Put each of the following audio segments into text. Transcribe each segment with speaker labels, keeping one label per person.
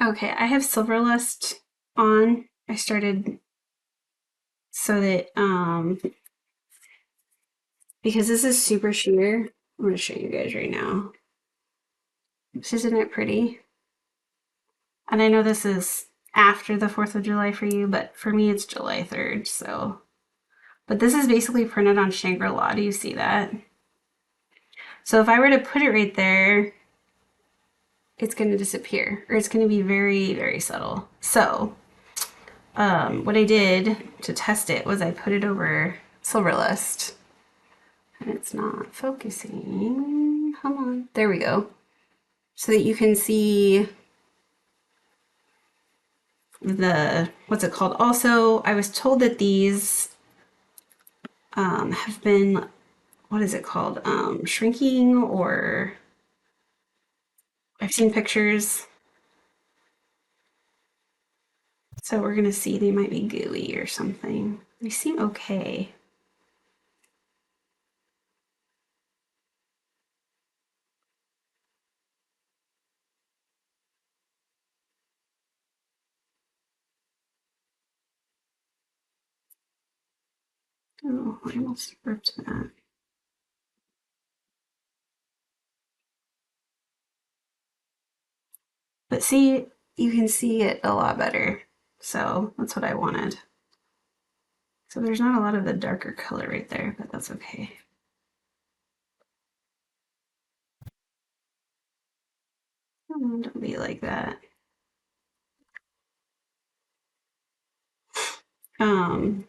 Speaker 1: Okay, I have Silver Lust on. I started so that because this is super sheer, I'm gonna show you guys right now. Isn't it pretty? And I know this is after the 4th of July for you, but for me it's July 3rd, so. But this is basically printed on Shangri-La. Do you see that? So if I were to put it right there, it's going to disappear, or it's going to be very, very subtle. So what I did to test it was I put it over Silver Lust, and it's not focusing. Come on, there we go. So that you can see the, what's it called? Also, I was told that these have been, what is it called? Shrinking, or I've seen pictures. So we're gonna see, they might be gooey or something. They seem okay. Oh, I almost ripped that. But see, you can see it a lot better. So that's what I wanted. So there's not a lot of the darker color right there, but that's okay. Oh, don't be like that. Um,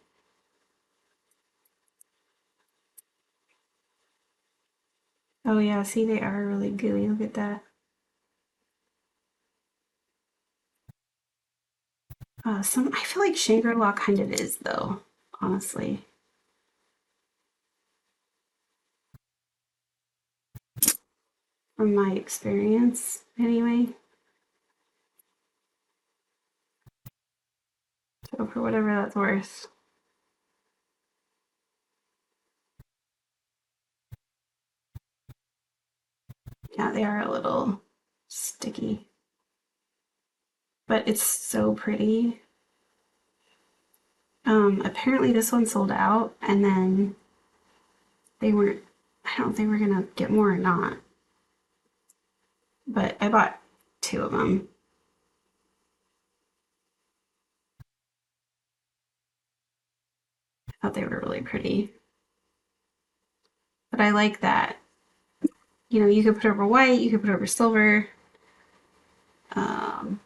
Speaker 1: oh yeah, see, they are really gooey. Look at that. I feel like Shangri-La kind of is though, honestly. From my experience, anyway. So for whatever that's worth. Yeah, they are a little sticky, but it's so pretty. Apparently this one sold out, and then they weren't, I don't know if they were gonna get more or not, but I bought 2 of them. I thought they were really pretty, but I like that. You know, you could put over white, you could put over silver, um,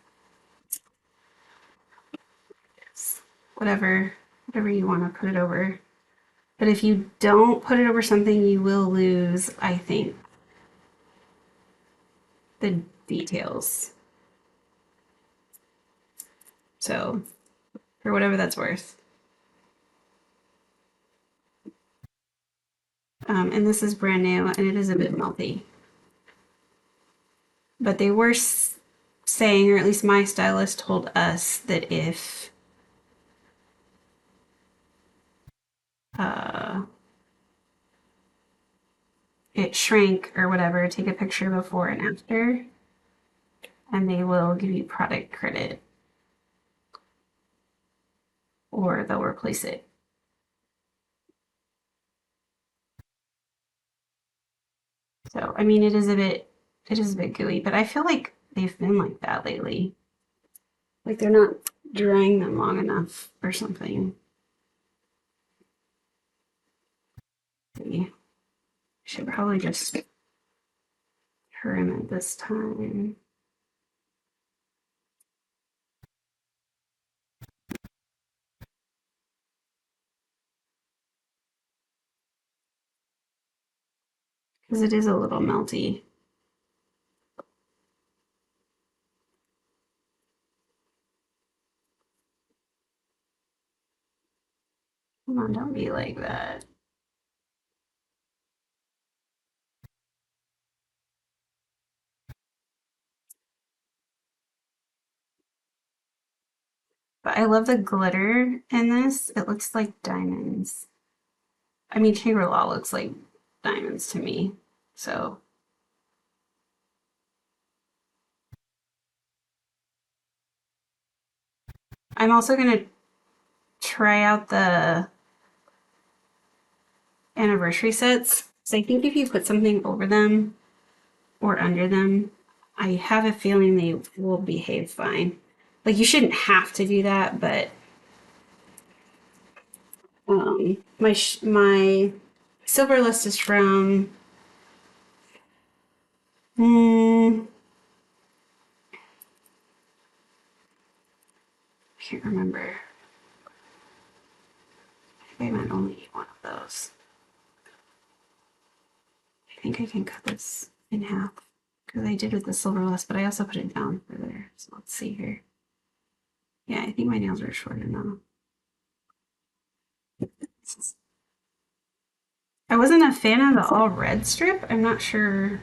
Speaker 1: whatever, whatever you want to put it over. But if you don't put it over something, you will lose, I think, the details. So, for whatever that's worth. And this is brand new, and it is a bit melty. But they were saying, or at least my stylist told us, that if uh, it shrank or whatever, take a picture before and after, and they will give you product credit, or they'll replace it. So, I mean, it is a bit gooey, but I feel like they've been like that lately. Like they're not drying them long enough or something. See, should probably just trim it this time. Because it is a little melty. Come on, don't be like that. But I love the glitter in this. It looks like diamonds. I mean, Shangri-La looks like diamonds to me. So I'm also going to try out the anniversary sets. So I think if you put something over them or under them, I have a feeling they will behave fine. Like you shouldn't have to do that, but my silver list is from I can't remember. I think I might only need one of those. I think I can cut this in half because I did with the silver list, but I also put it down further. So let's see here. Yeah, I think my nails are short enough. I wasn't a fan of the all red strip. I'm not sure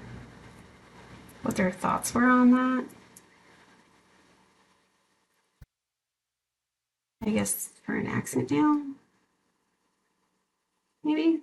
Speaker 1: what their thoughts were on that. I guess for an accent nail, maybe.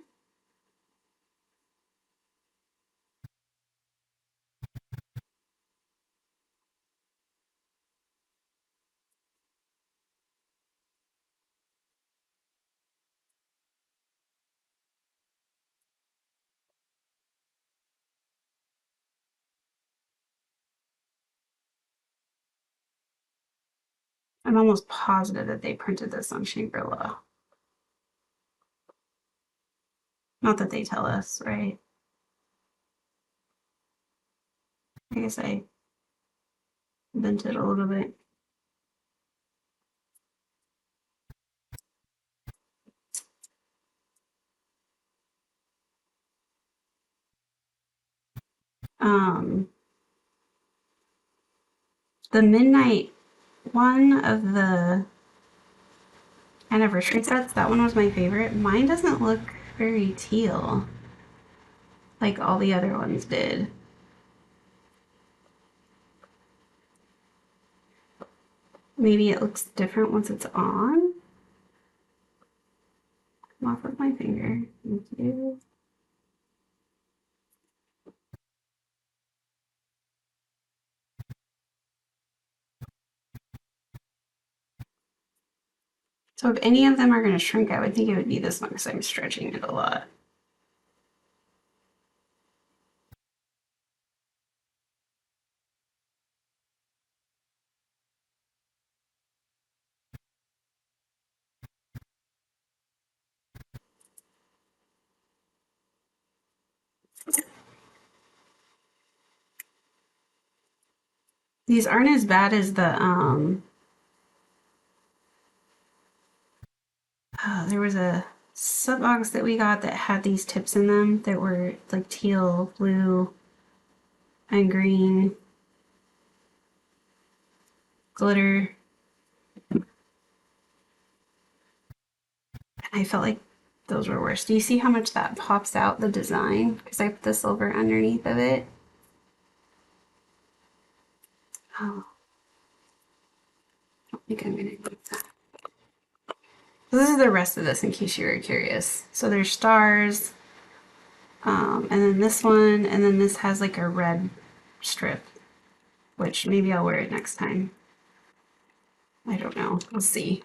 Speaker 1: I'm almost positive that they printed this on Shangri-La. Not that they tell us, right? I guess I bent it a little bit. Um, the midnight one of the anniversary sets, that one was my favorite. Mine doesn't look very teal like all the other ones did. Maybe it looks different once it's on. Come off with my finger. Thank you. So if any of them are going to shrink, I would think it would be this one because I'm stretching it a lot. These aren't as bad as the there was a sub box that we got that had these tips in them that were like teal, blue, and green glitter. And I felt like those were worse. Do you see how much that pops out the design? Because I put the silver underneath of it. Oh, I don't think I'm gonna do that. So this is the rest of this in case you were curious. So there's stars, and then this one, and then this has like a red strip, which maybe I'll wear it next time. I don't know. We'll see.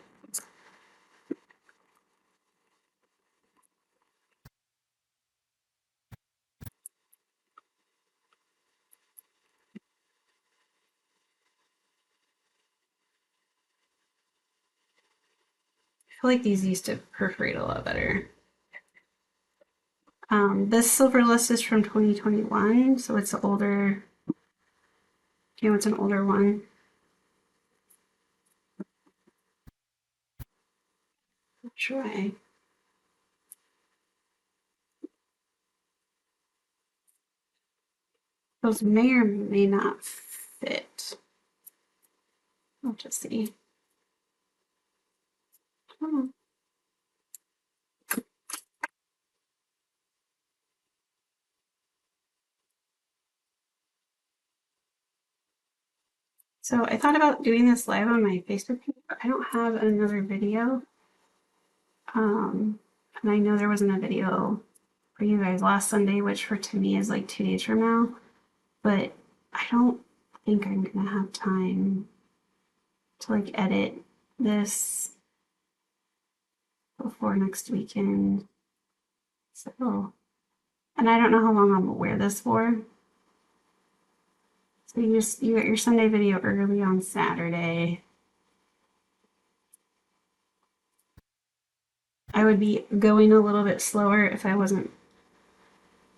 Speaker 1: I feel like these used to perforate a lot better. This silver list is from 2021, so it's older. You know, it's an older one. Try. Those may or may not fit. I'll just see. Oh. So I thought about doing this live on my Facebook page, but I don't have another video. And I know there wasn't a video for you guys last Sunday, which for to me is like 2 days from now. But I don't think I'm gonna have time to like edit this before next weekend. So, and I don't know how long I'm gonna wear this for. So you got your Sunday video early on Saturday. I would be going a little bit slower if I wasn't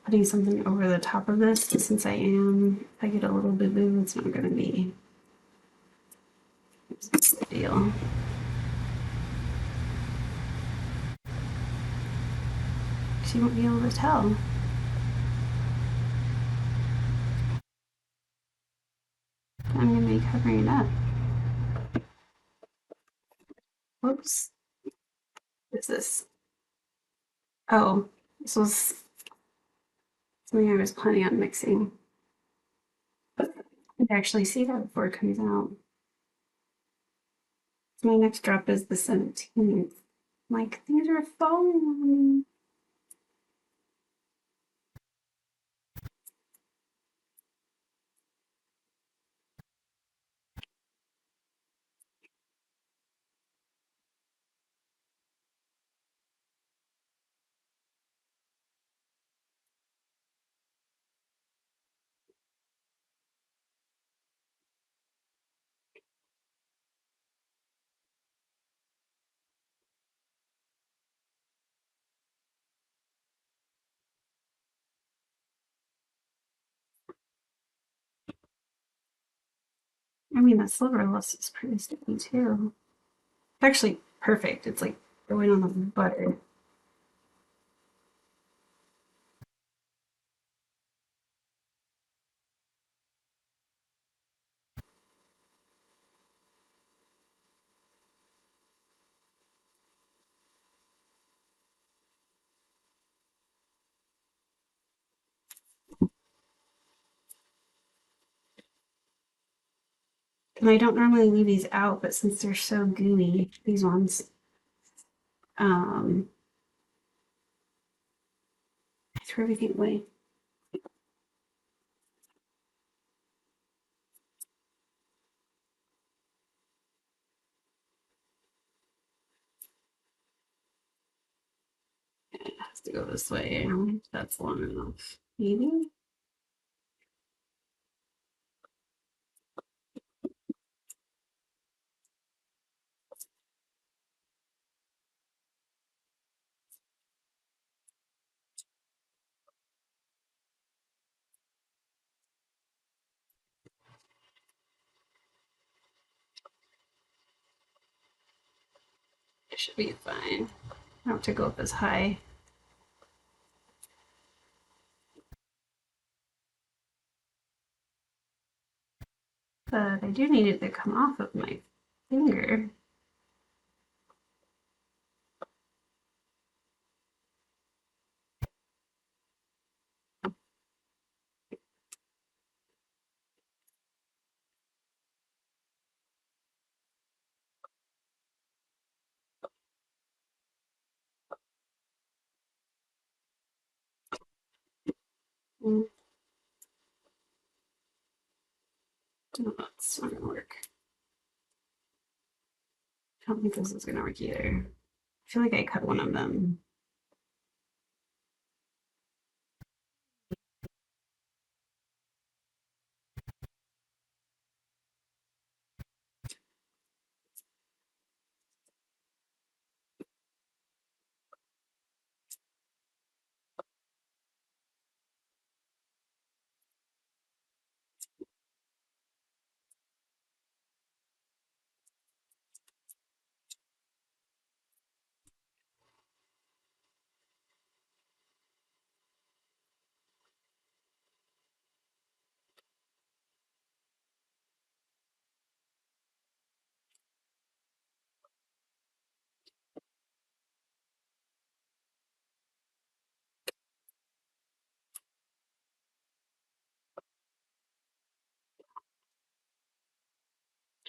Speaker 1: putting something over the top of this. But since if I get a little bit boo, it's not gonna be a big deal. She won't be able to tell. I'm gonna be covering it up. Whoops. What's this? Oh, this was something I was planning on mixing. But I can actually see that before it comes out. So my next drop is the 17th. Like, things are falling. I mean, that silverless is pretty sticky too. It's actually perfect. It's like going on the butter. And I don't normally leave these out, but since they're so gooey, these ones, um, I threw everything away. It has to go this way. That's long enough. Maybe? It should be fine. I don't have to go up as high. But I do need it to come off of my finger. Mm, no, that's not gonna work. I don't think this is gonna work either. I feel like I cut one of them.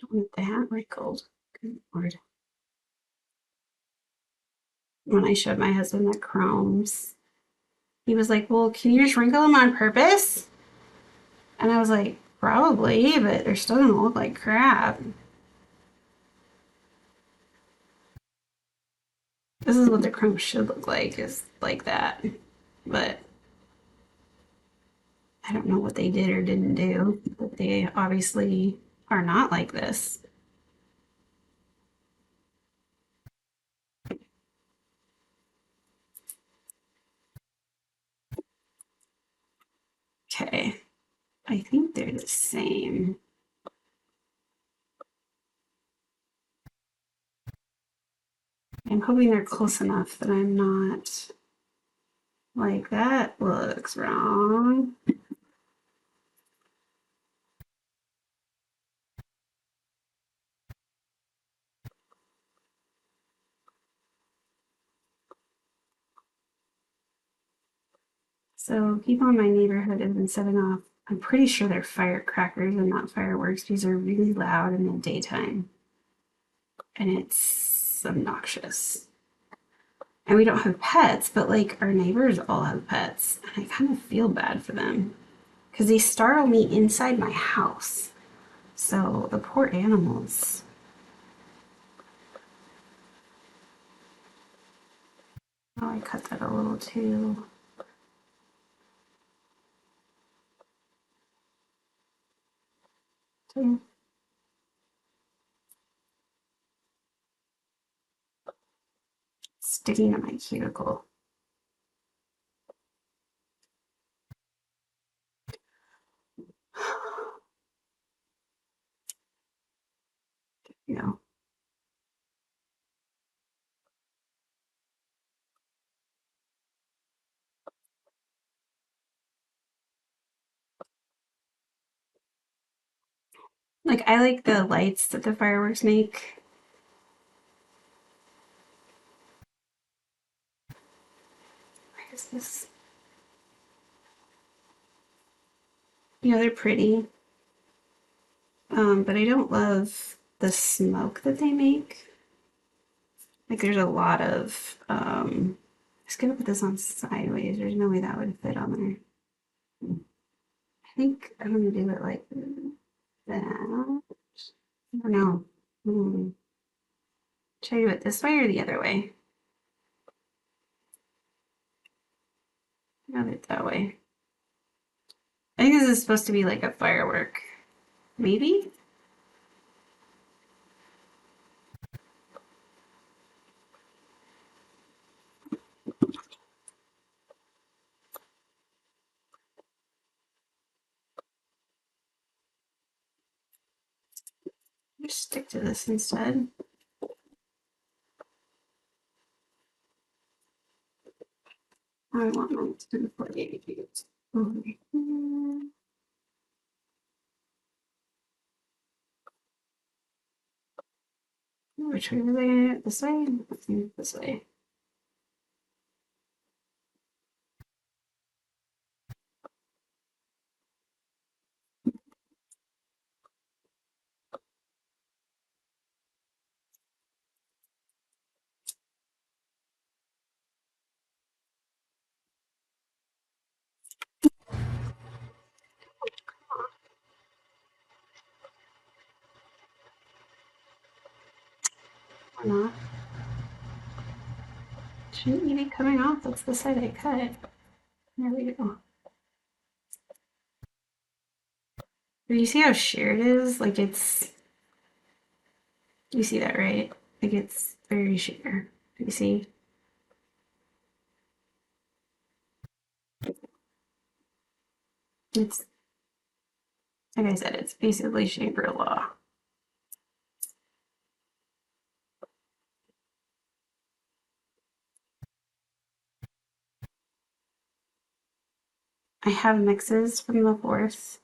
Speaker 1: Don't want that wrinkled. Good lord. When I showed my husband the chromes, he was like, "Well, can you just wrinkle them on purpose?" And I was like, "Probably, but they're still gonna look like crap." This is what the chrome should look like, is like that. But I don't know what they did or didn't do, but they obviously are not like this. Okay, I think they're the same. I'm hoping they're close enough that I'm not like, that looks wrong. So people in my neighborhood have been setting off, I'm pretty sure they're firecrackers and not fireworks. These are really loud in the daytime. And it's obnoxious. And we don't have pets, but like our neighbors all have pets. And I kind of feel bad for them because they startle me inside my house. So the poor animals. Oh, I cut that a little too. Sticking to my cuticle. You know. Like, I like the lights that the fireworks make. Where is this? You know, they're pretty. But I don't love the smoke that they make. Like, there's a lot of, I was gonna put this on sideways. There's no way that would fit on there. I think I'm gonna do it like that. I don't know. Hmm. Should I do it this way or the other way? I'll do it that way. I think this is supposed to be like a firework. Maybe? Just stick to this instead. I want mine to be 48 feet. Over here. Which way was I gonna do it? This way? Let's do it this way. Or not. Shouldn't you be coming off? That's the side I cut. There we go. Do you see how sheer it is? Like, it's, you see that, right? Like, it's very sheer. Do you see? It's, like I said, it's basically Shangri-La. I have mixes from the 4th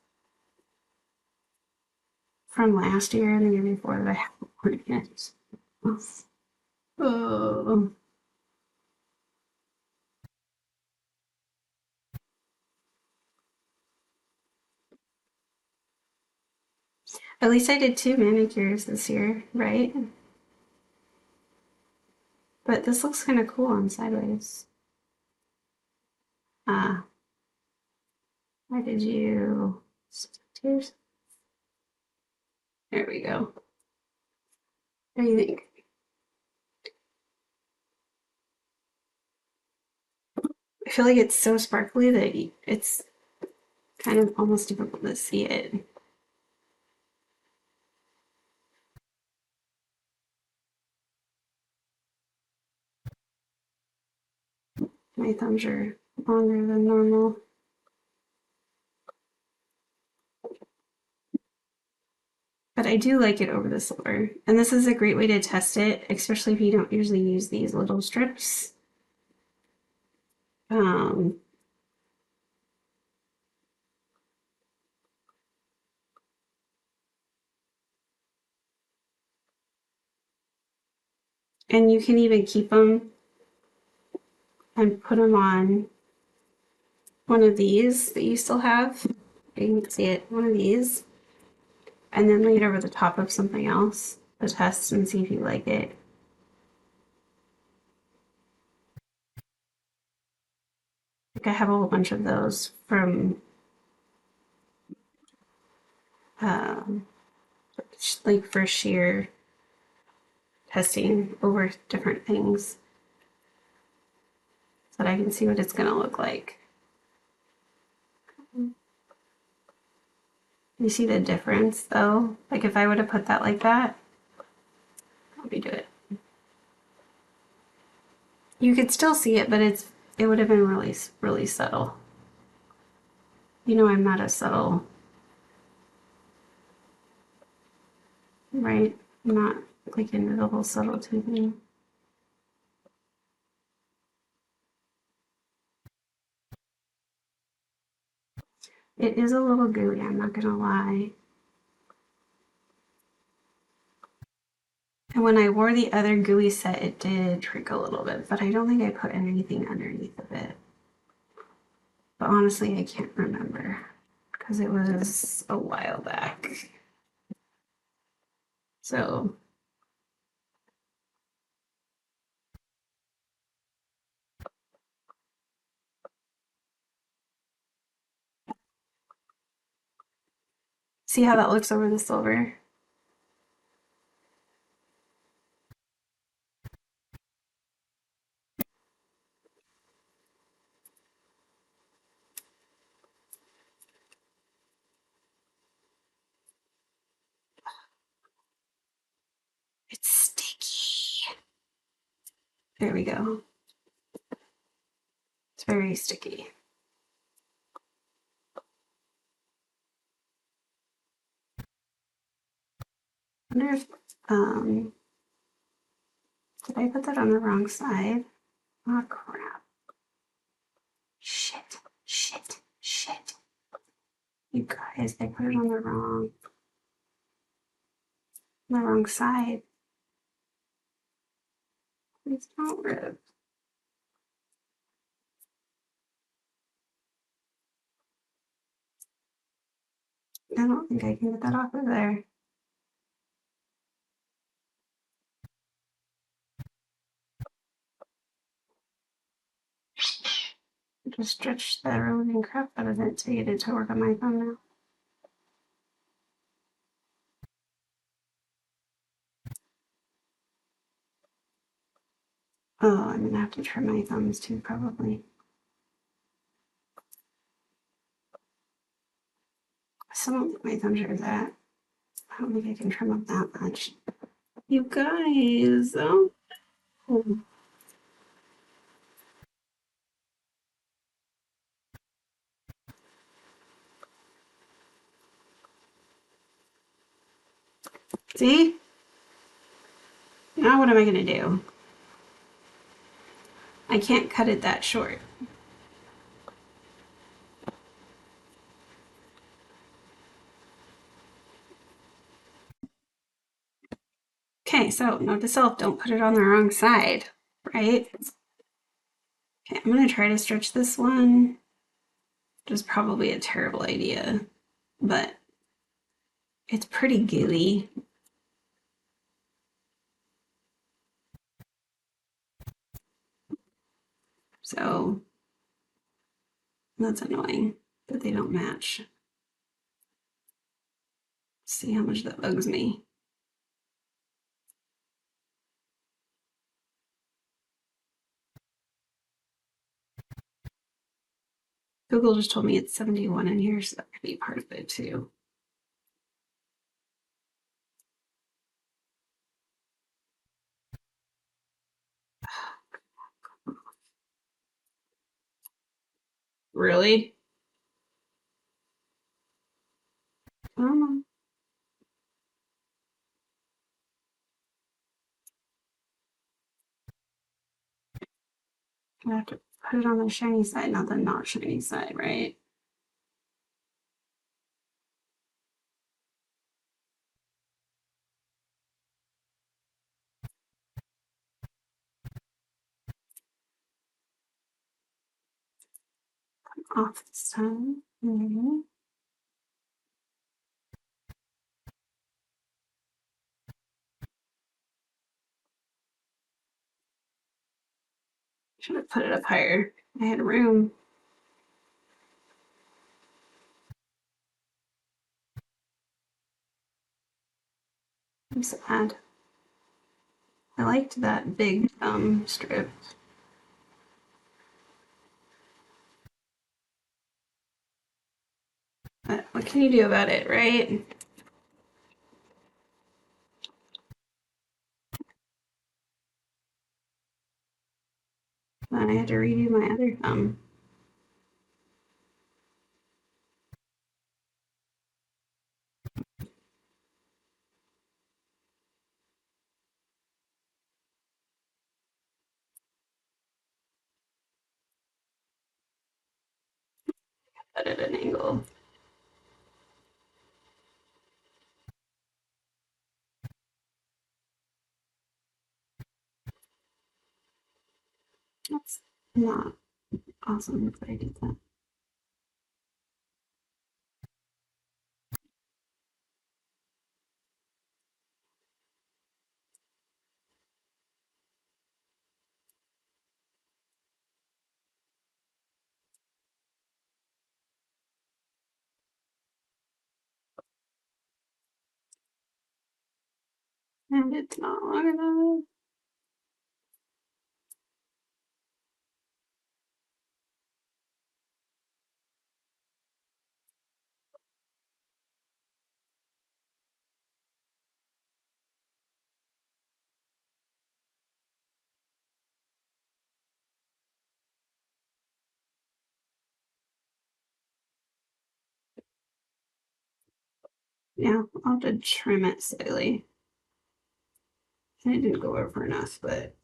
Speaker 1: from last year and the year before that I haven't worn yet. Oh. At least I did 2 manicures this year, right? But this looks kind of cool on sideways. Ah, why did you tears? There we go. What do you think? feel like it's so sparkly that it's kind of almost difficult to see it. My thumbs are longer than normal. But I do like it over the silver. And this is a great way to test it, especially if you don't usually use these little strips. Um, and you can even keep them and put them on one of these that you still have. You can see it, one of these, and then lay it over the top of something else to test and see if you like it. Like I have a whole bunch of those from um, like for sheer testing over different things so that I can see what it's gonna look like. You see the difference though? Like if I would have put that like that, let me do it. You could still see it, but it would have been really, really subtle. You know, I'm not a subtle, right? I'm not like into the whole subtlety thing. It is a little gooey, I'm not gonna lie. And when I wore the other gooey set, it did shrink a little bit, but I don't think I put anything underneath of it. But honestly, I can't remember because it was a while back. So see how that looks over the silver? It's sticky. There we go. It's very sticky. I wonder if, did I put that on the wrong side? Oh crap. Shit, shit, shit. You guys, I put it on the wrong side. Please don't rip. I don't think I can get that off of there. Just stretch the living crap out of it to get it to work on my phone now. Oh, I'm gonna have to trim my thumbs too, probably. Some of my thumbs are that. I don't think I can trim up that much. You guys, oh. See? Now what am I gonna do? I can't cut it that short. Okay, so note to self, don't put it on the wrong side, right? Okay, I'm gonna try to stretch this one, which is probably a terrible idea, but it's pretty gooey. So that's annoying that they don't match. See how much that bugs me. Google just told me it's 71 in here, so that could be part of it too. Really? Um, I have to put it on the shiny side, not the not shiny side, right? Off this time. Should have put it up higher. I had room. I'm sad. I liked that big strip. But what can you do about it, right? Then I had to redo my other thumb. Put it at an angle. That's not awesome if I did that. And it's not long enough. Yeah, I'll have to trim it slightly. I didn't go over enough, but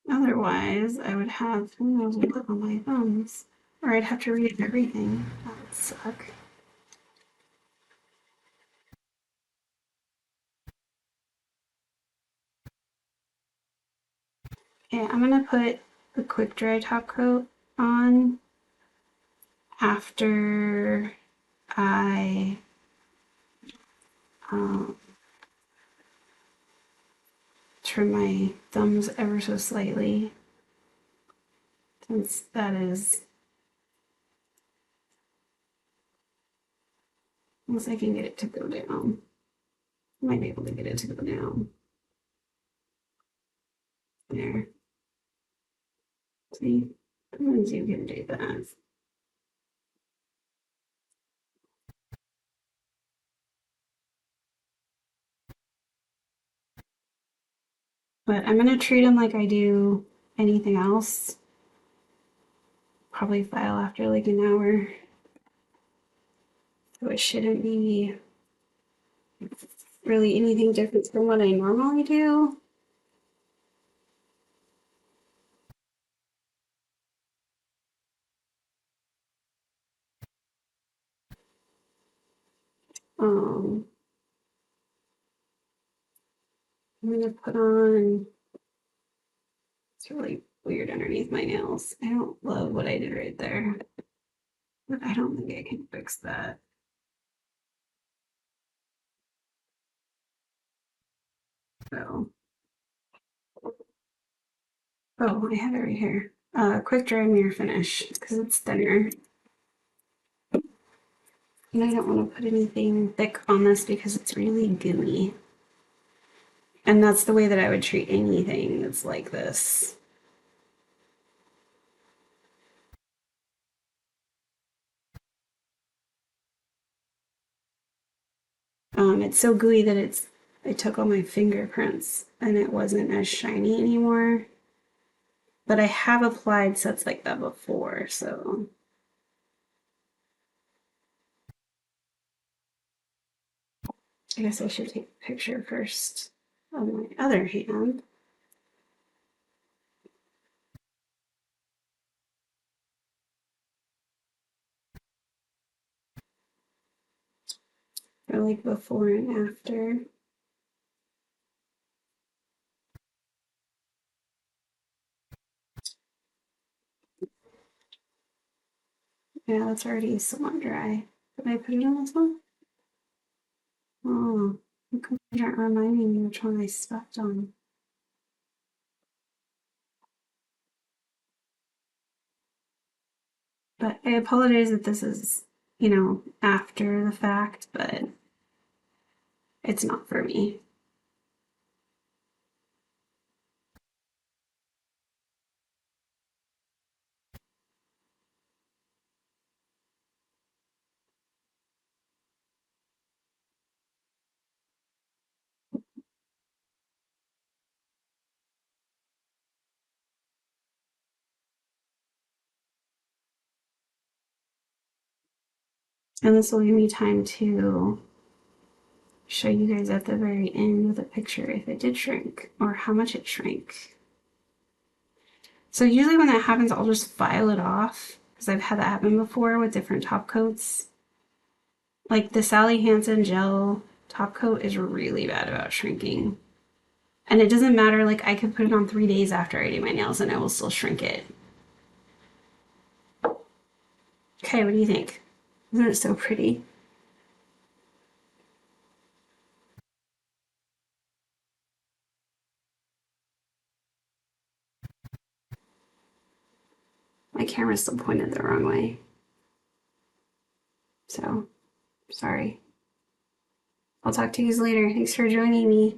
Speaker 1: otherwise I would have who knows what on my thumbs. Or I'd have to read everything. That would suck. Okay, I'm gonna put the quick dry top coat on after I um, trim my thumbs ever so slightly, since that is, unless I can get it to go down. I might be able to get it to go down. There. See? Sometimes you can do that. But I'm gonna treat them like I do anything else. Probably file after like an hour. So it shouldn't be really anything different from what I normally do. Um, I'm gonna put on, it's really weird underneath my nails. I don't love what I did right there, but I don't think I can fix that. So, oh, I have it right here. Quick dry mirror finish because it's thinner. And I don't want to put anything thick on this because it's really gooey. And that's the way that I would treat anything that's like this. It's so gooey that it took all my fingerprints and it wasn't as shiny anymore. But I have applied sets like that before, so I guess I should take a picture first of my other hand. Or like before and after. Yeah, that's already somewhat dry. Did I put it on this one? Oh, you aren't reminding me which one I stepped on. But I apologize that this is, after the fact, but it's not for me. And this will give me time to show you guys at the very end with a picture if it did shrink or how much it shrank. So usually when that happens, I'll just file it off because I've had that happen before with different top coats. Like the Sally Hansen gel top coat is really bad about shrinking. And it doesn't matter, like I could put it on 3 days after I do my nails and I will still shrink it. Okay, what do you think? Isn't it so pretty? My camera's still pointed the wrong way. So, sorry. I'll talk to you guys later. Thanks for joining me.